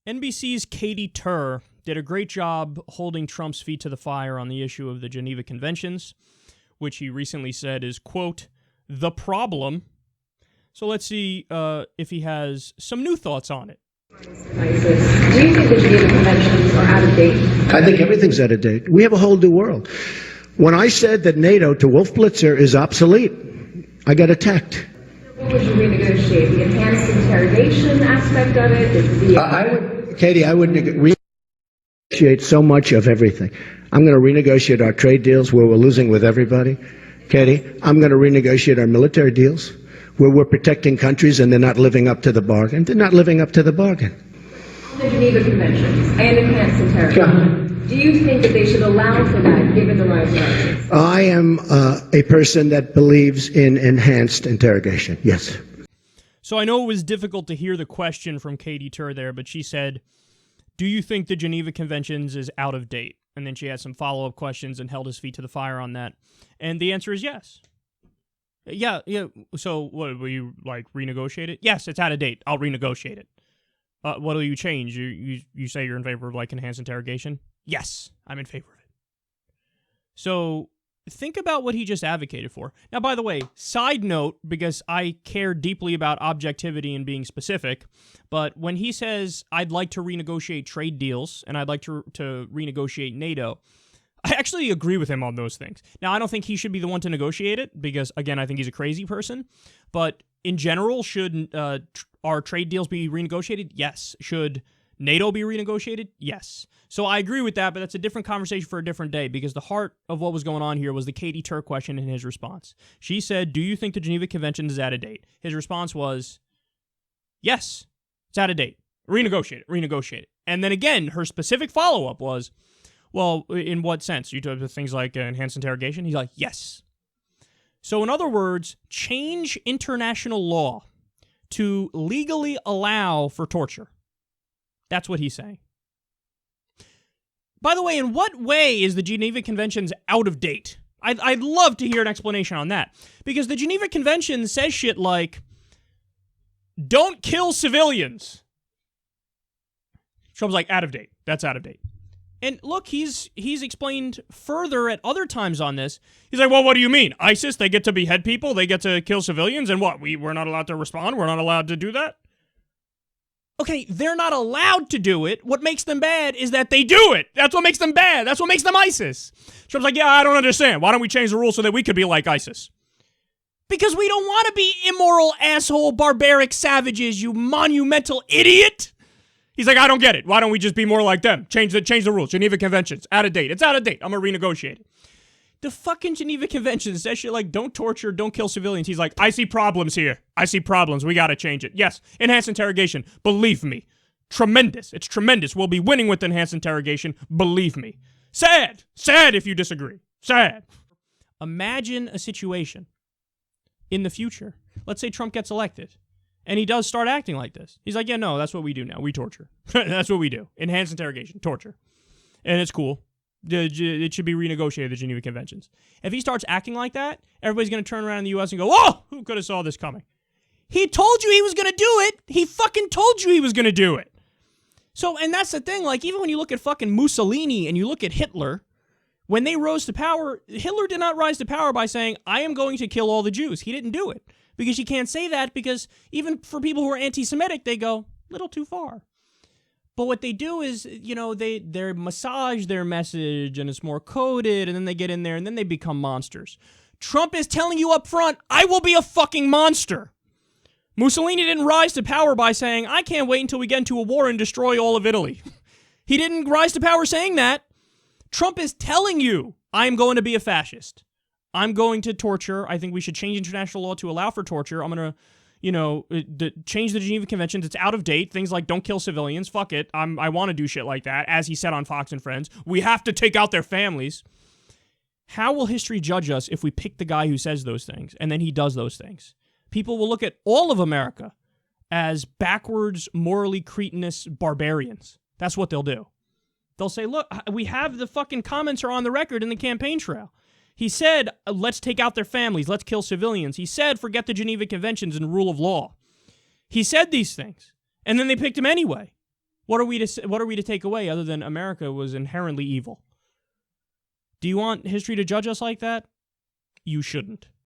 NBC's Katie Tur did a great job holding Trump's feet to the fire on the issue of the Geneva Conventions, which he recently said is, quote, the problem. So let's see if he has some new thoughts on it. Do you think the Geneva Conventions are out of date? I think everything's out of date. We have a whole new world. When I said that NATO to Wolf Blitzer is obsolete, I got attacked. What would you renegotiate? The enhanced interrogation aspect of it? Katie, I would renegotiate so much of everything. I'm going to renegotiate our trade deals where we're losing with everybody. Katie, I'm going to renegotiate our military deals where we're protecting countries and they're not living up to the bargain. They're not living up to the bargain. The Geneva Conventions and enhanced interrogation. Do you think that they should allow for that, given the rise of ISIS? I am a person that believes in enhanced interrogation, yes. So I know it was difficult to hear the question from Katie Tur there, but she said, do you think the Geneva Conventions is out of date? And then she had some follow-up questions and held his feet to the fire on that. And the answer is yes. Yeah. So what, will you, renegotiate it? Yes, it's out of date. I'll renegotiate it. What will you change? You say you're in favor of, enhanced interrogation? Yes, I'm in favor of it. So think about what he just advocated for. Now, by the way, side note, because I care deeply about objectivity and being specific, but when he says, I'd like to renegotiate trade deals and I'd like to renegotiate NATO, I actually agree with him on those things. Now, I don't think he should be the one to negotiate it because, again, I think he's a crazy person. But in general, should our trade deals be renegotiated? Yes. Should NATO be renegotiated? Yes. So I agree with that, but that's a different conversation for a different day because the heart of what was going on here was the Katie Tur question and his response. She said, do you think the Geneva Convention is out of date? His response was, yes, it's out of date. Renegotiate it. And then again, her specific follow-up was, well, in what sense? You talk about things like enhanced interrogation? He's like, yes. So in other words, change international law to legally allow for torture. That's what he's saying. By the way, in what way is the Geneva Conventions out of date? I'd love to hear an explanation on that. Because the Geneva Convention says shit like, don't kill civilians. Trump's like, out of date. That's out of date. And look, he's explained further at other times on this. He's like, well, what do you mean? ISIS, they get to behead people, they get to kill civilians, and what? We're not allowed to respond? We're not allowed to do that? Okay, they're not allowed to do it. What makes them bad is that they do it. That's what makes them bad. That's what makes them ISIS. Trump's like, yeah, I don't understand. Why don't we change the rules so that we could be like ISIS? Because we don't want to be immoral, asshole, barbaric savages, you monumental idiot. He's like, I don't get it. Why don't we just be more like them? Change the rules. Geneva Conventions. Out of date. It's out of date. I'm going to renegotiate it. The fucking Geneva Conventions says shit like, don't torture, don't kill civilians. He's like, I see problems here. I see problems. We got to change it. Yes, enhanced interrogation. Believe me. Tremendous. It's tremendous. We'll be winning with enhanced interrogation. Believe me. Sad. Sad if you disagree. Sad. Imagine a situation in the future. Let's say Trump gets elected. And he does start acting like this. He's like, yeah, no, that's what we do now. We torture. That's what we do. Enhanced interrogation. Torture. And it's cool. It should be renegotiated, the Geneva Conventions. If he starts acting like that, everybody's going to turn around in the U.S. and go, oh, who could have saw this coming? He told you he was going to do it. He fucking told you he was going to do it. So, and that's the thing. Even when you look at fucking Mussolini and you look at Hitler, when they rose to power, Hitler did not rise to power by saying, I am going to kill all the Jews. He didn't do it. Because you can't say that because even for people who are anti-Semitic, they go, little too far. But what they do is, they massage their message and it's more coded and then they get in there and then they become monsters. Trump is telling you up front, I will be a fucking monster. Mussolini didn't rise to power by saying, I can't wait until we get into a war and destroy all of Italy. He didn't rise to power saying that. Trump is telling you, I am going to be a fascist. I'm going to torture. I think we should change international law to allow for torture. I'm going to, change the Geneva Conventions. It's out of date. Things like don't kill civilians. Fuck it. I want to do shit like that. As he said on Fox and Friends, we have to take out their families. How will history judge us if we pick the guy who says those things and then he does those things? People will look at all of America as backwards, morally cretinous barbarians. That's what they'll do. They'll say, look, we have the fucking comments are on the record in the campaign trail. He said, let's take out their families, let's kill civilians. He said, forget the Geneva Conventions and rule of law. He said these things, and then they picked him anyway. What are we to take away other than America was inherently evil? Do you want history to judge us like that? You shouldn't.